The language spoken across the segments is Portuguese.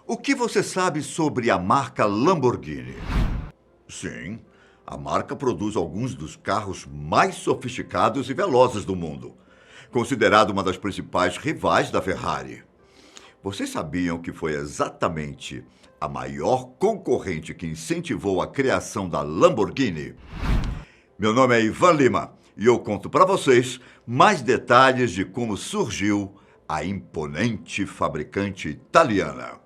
O que você sabe sobre a marca Lamborghini? Sim, a marca produz alguns dos carros mais sofisticados e velozes do mundo, considerado uma das principais rivais da Ferrari. Vocês sabiam que foi exatamente a maior concorrente que incentivou a criação da Lamborghini? Meu nome é Ivan Lima e eu conto para vocês mais detalhes de como surgiu a imponente fabricante italiana.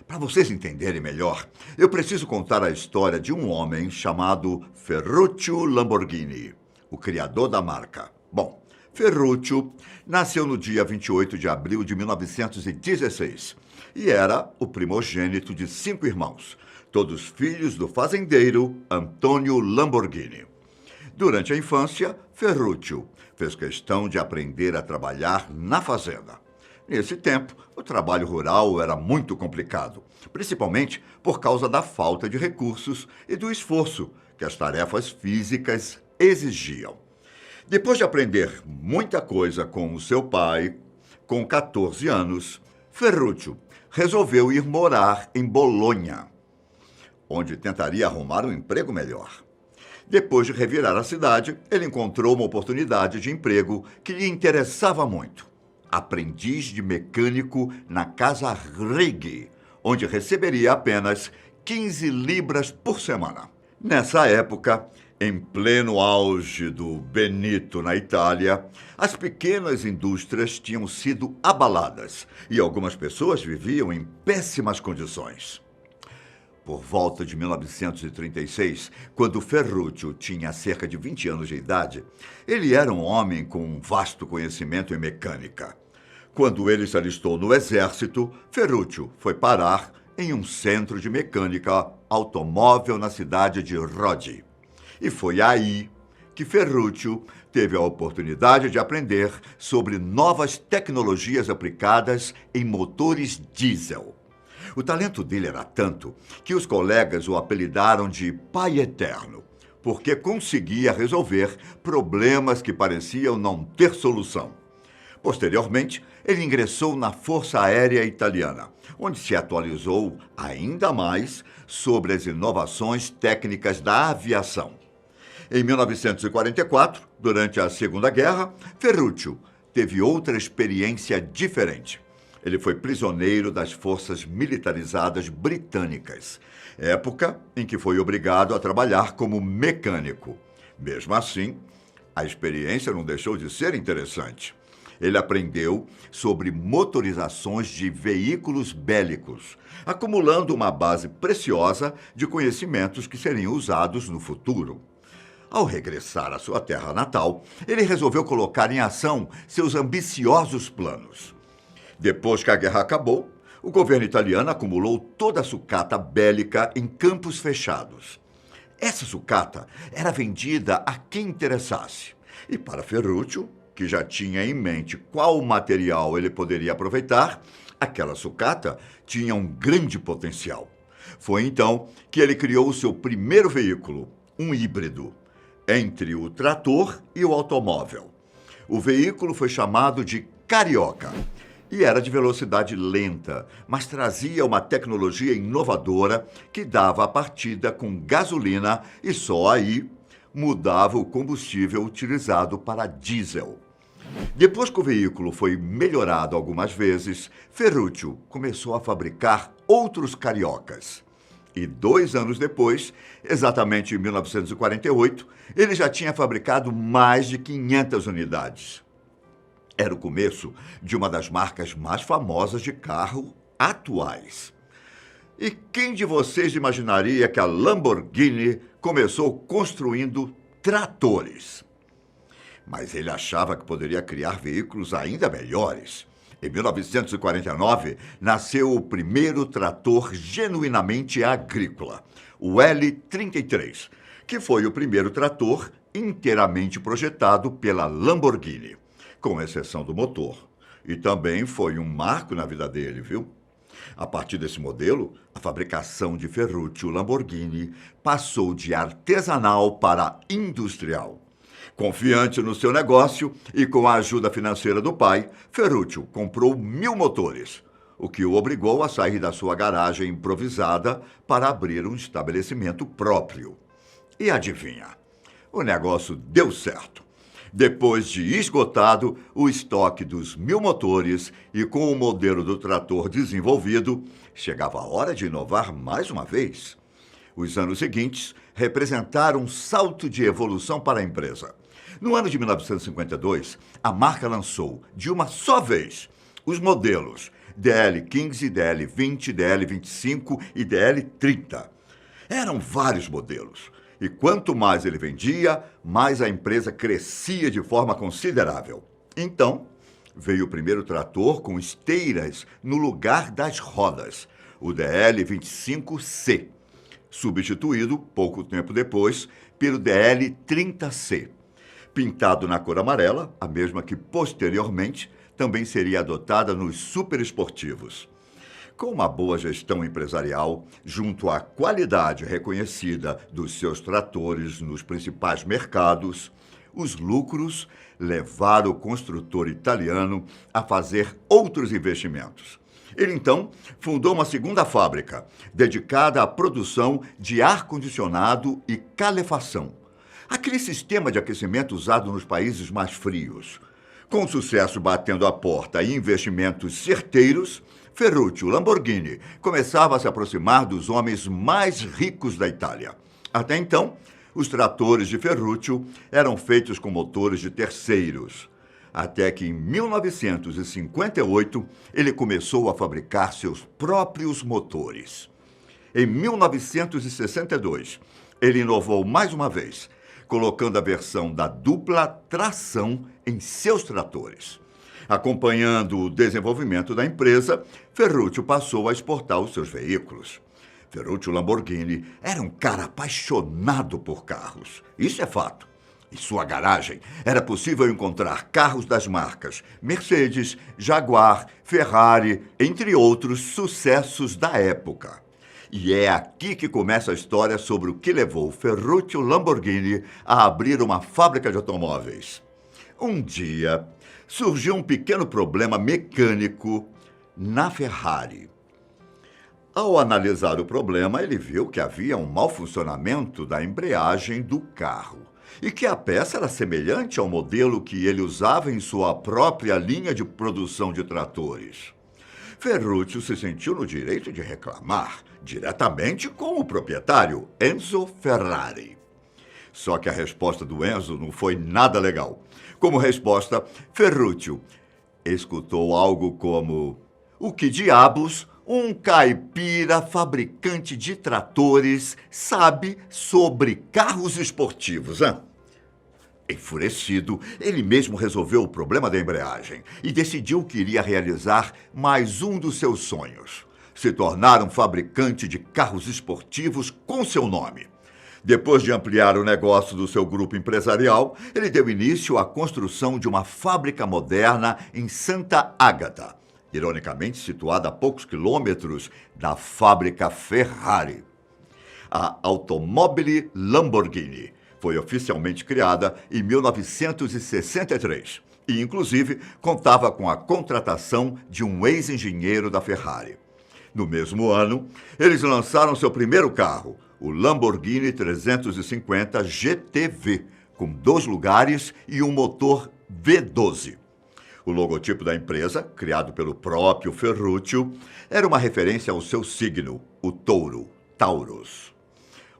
Para vocês entenderem melhor, eu preciso contar a história de um homem chamado Ferruccio Lamborghini, o criador da marca. Bom, Ferruccio nasceu no dia 28 de abril de 1916 e era o primogênito de 5 irmãos, todos filhos do fazendeiro Antonio Lamborghini. Durante a infância, Ferruccio fez questão de aprender a trabalhar na fazenda. Nesse tempo, o trabalho rural era muito complicado, principalmente por causa da falta de recursos e do esforço que as tarefas físicas exigiam. Depois de aprender muita coisa com o seu pai, com 14 anos, Ferruccio resolveu ir morar em Bolonha, onde tentaria arrumar um emprego melhor. Depois de revirar a cidade, ele encontrou uma oportunidade de emprego que lhe interessava muito. Aprendiz de mecânico na Casa Righi, onde receberia apenas 15 libras por semana. Nessa época, em pleno auge do Benito na Itália, as pequenas indústrias tinham sido abaladas e algumas pessoas viviam em péssimas condições. Por volta de 1936, quando Ferruccio tinha cerca de 20 anos de idade, ele era um homem com um vasto conhecimento em mecânica. Quando ele se alistou no exército, Ferruccio foi parar em um centro de mecânica automóvel na cidade de Rodi. E foi aí que Ferruccio teve a oportunidade de aprender sobre novas tecnologias aplicadas em motores diesel. O talento dele era tanto que os colegas o apelidaram de Pai Eterno, porque conseguia resolver problemas que pareciam não ter solução. Posteriormente, ele ingressou na Força Aérea Italiana, onde se atualizou ainda mais sobre as inovações técnicas da aviação. Em 1944, durante a Segunda Guerra, Ferruccio teve outra experiência diferente. Ele foi prisioneiro das forças militarizadas britânicas, época em que foi obrigado a trabalhar como mecânico. Mesmo assim, a experiência não deixou de ser interessante. Ele aprendeu sobre motorizações de veículos bélicos, acumulando uma base preciosa de conhecimentos que seriam usados no futuro. Ao regressar à sua terra natal, ele resolveu colocar em ação seus ambiciosos planos. Depois que a guerra acabou, o governo italiano acumulou toda a sucata bélica em campos fechados. Essa sucata era vendida a quem interessasse. E para Ferruccio, que já tinha em mente qual material ele poderia aproveitar, aquela sucata tinha um grande potencial. Foi então que ele criou o seu primeiro veículo, um híbrido, entre o trator e o automóvel. O veículo foi chamado de Carioca e era de velocidade lenta, mas trazia uma tecnologia inovadora que dava a partida com gasolina e só aí mudava o combustível utilizado para diesel. Depois que o veículo foi melhorado algumas vezes, Ferruccio começou a fabricar outros cariocas. E 2 anos depois, exatamente em 1948, ele já tinha fabricado mais de 500 unidades. Era o começo de uma das marcas mais famosas de carro atuais. E quem de vocês imaginaria que a Lamborghini começou construindo tratores? Mas ele achava que poderia criar veículos ainda melhores. Em 1949, nasceu o primeiro trator genuinamente agrícola, o L33, que foi o primeiro trator inteiramente projetado pela Lamborghini, com exceção do motor. E também foi um marco na vida dele, viu? A partir desse modelo, a fabricação de Ferruccio Lamborghini passou de artesanal para industrial. Confiante no seu negócio e com a ajuda financeira do pai, Ferruccio comprou 1000 motores, o que o obrigou a sair da sua garagem improvisada para abrir um estabelecimento próprio. E adivinha? O negócio deu certo. Depois de esgotado o estoque dos 1.000 motores e com o modelo do trator desenvolvido, chegava a hora de inovar mais uma vez. Os anos seguintes representaram um salto de evolução para a empresa. No ano de 1952, a marca lançou, de uma só vez, os modelos DL15, DL20, DL25 e DL30. Eram vários modelos. E quanto mais ele vendia, mais a empresa crescia de forma considerável. Então, veio o primeiro trator com esteiras no lugar das rodas, o DL25C, substituído, pouco tempo depois, pelo DL30C. Pintado na cor amarela, a mesma que posteriormente também seria adotada nos superesportivos. Com uma boa gestão empresarial, junto à qualidade reconhecida dos seus tratores nos principais mercados, os lucros levaram o construtor italiano a fazer outros investimentos. Ele, então, fundou uma segunda fábrica, dedicada à produção de ar-condicionado e calefação, aquele sistema de aquecimento usado nos países mais frios. Com sucesso batendo a porta e investimentos certeiros, Ferruccio Lamborghini começava a se aproximar dos homens mais ricos da Itália. Até então, os tratores de Ferruccio eram feitos com motores de terceiros. Até que em 1958 ele começou a fabricar seus próprios motores. Em 1962, ele inovou mais uma vez, colocando a versão da dupla tração em seus tratores. Acompanhando o desenvolvimento da empresa, Ferruccio passou a exportar os seus veículos. Ferruccio Lamborghini era um cara apaixonado por carros. Isso é fato. Em sua garagem era possível encontrar carros das marcas Mercedes, Jaguar, Ferrari, entre outros sucessos da época. E é aqui que começa a história sobre o que levou Ferruccio Lamborghini a abrir uma fábrica de automóveis. Um dia, surgiu um pequeno problema mecânico na Ferrari. Ao analisar o problema, ele viu que havia um mau funcionamento da embreagem do carro e que a peça era semelhante ao modelo que ele usava em sua própria linha de produção de tratores. Ferruccio se sentiu no direito de reclamar diretamente com o proprietário, Enzo Ferrari. Só que a resposta do Enzo não foi nada legal. Como resposta, Ferruccio escutou algo como: "O que diabos um caipira fabricante de tratores sabe sobre carros esportivos, hein?" Enfurecido, ele mesmo resolveu o problema da embreagem e decidiu que iria realizar mais um dos seus sonhos: se tornar um fabricante de carros esportivos com seu nome. Depois de ampliar o negócio do seu grupo empresarial, ele deu início à construção de uma fábrica moderna em Santa Agata, ironicamente situada a poucos quilômetros da fábrica Ferrari. A Automobili Lamborghini foi oficialmente criada em 1963 e, inclusive, contava com a contratação de um ex-engenheiro da Ferrari. No mesmo ano, eles lançaram seu primeiro carro, o Lamborghini 350 GTV, com 2 lugares e um motor V12. O logotipo da empresa, criado pelo próprio Ferruccio, era uma referência ao seu signo, o touro, Taurus.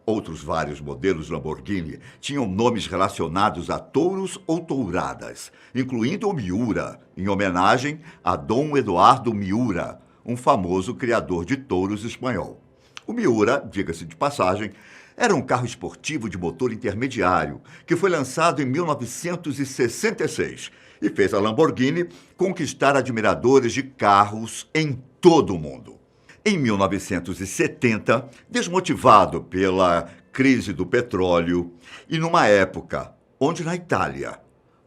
Outros vários modelos Lamborghini tinham nomes relacionados a touros ou touradas, incluindo o Miura, em homenagem a Dom Eduardo Miura, um famoso criador de touros espanhol. O Miura, diga-se de passagem, era um carro esportivo de motor intermediário que foi lançado em 1966 e fez a Lamborghini conquistar admiradores de carros em todo o mundo. Em 1970, desmotivado pela crise do petróleo e numa época onde na Itália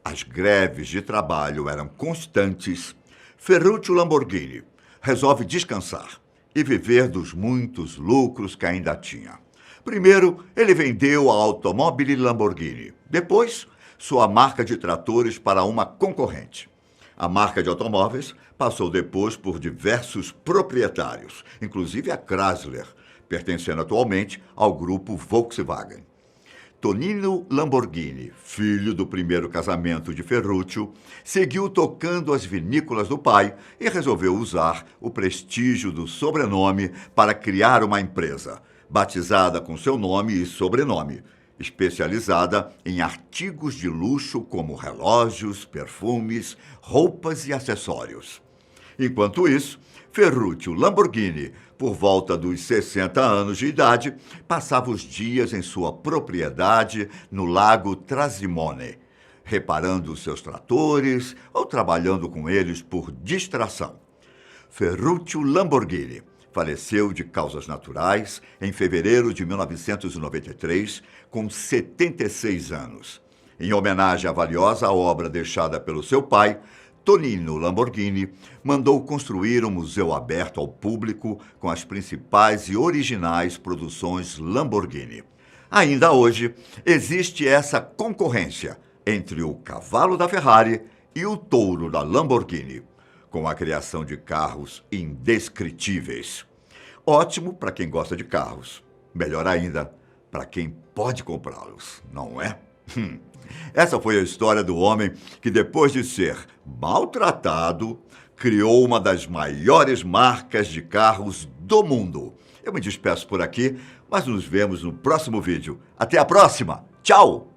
as greves de trabalho eram constantes, Ferruccio Lamborghini resolve descansar e viver dos muitos lucros que ainda tinha. Primeiro, ele vendeu a Automobili Lamborghini. Depois, sua marca de tratores para uma concorrente. A marca de automóveis Passou depois por diversos proprietários, inclusive a Chrysler, pertencendo atualmente ao grupo Volkswagen. Tonino Lamborghini, filho do primeiro casamento de Ferruccio, seguiu tocando as vinícolas do pai e resolveu usar o prestígio do sobrenome para criar uma empresa, batizada com seu nome e sobrenome, especializada em artigos de luxo como relógios, perfumes, roupas e acessórios. Enquanto isso, Ferruccio Lamborghini, por volta dos 60 anos de idade, passava os dias em sua propriedade no Lago Trasimone, reparando seus tratores ou trabalhando com eles por distração. Ferruccio Lamborghini faleceu de causas naturais em fevereiro de 1993, com 76 anos. Em homenagem à valiosa obra deixada pelo seu pai, Tonino Lamborghini mandou construir um museu aberto ao público com as principais e originais produções Lamborghini. Ainda hoje, existe essa concorrência entre o cavalo da Ferrari e o touro da Lamborghini, com a criação de carros indescritíveis. Ótimo para quem gosta de carros. Melhor ainda, para quem pode comprá-los, não é? Essa foi a história do homem que, depois de ser maltratado, criou uma das maiores marcas de carros do mundo. Eu me despeço por aqui, mas nos vemos no próximo vídeo. Até a próxima! Tchau!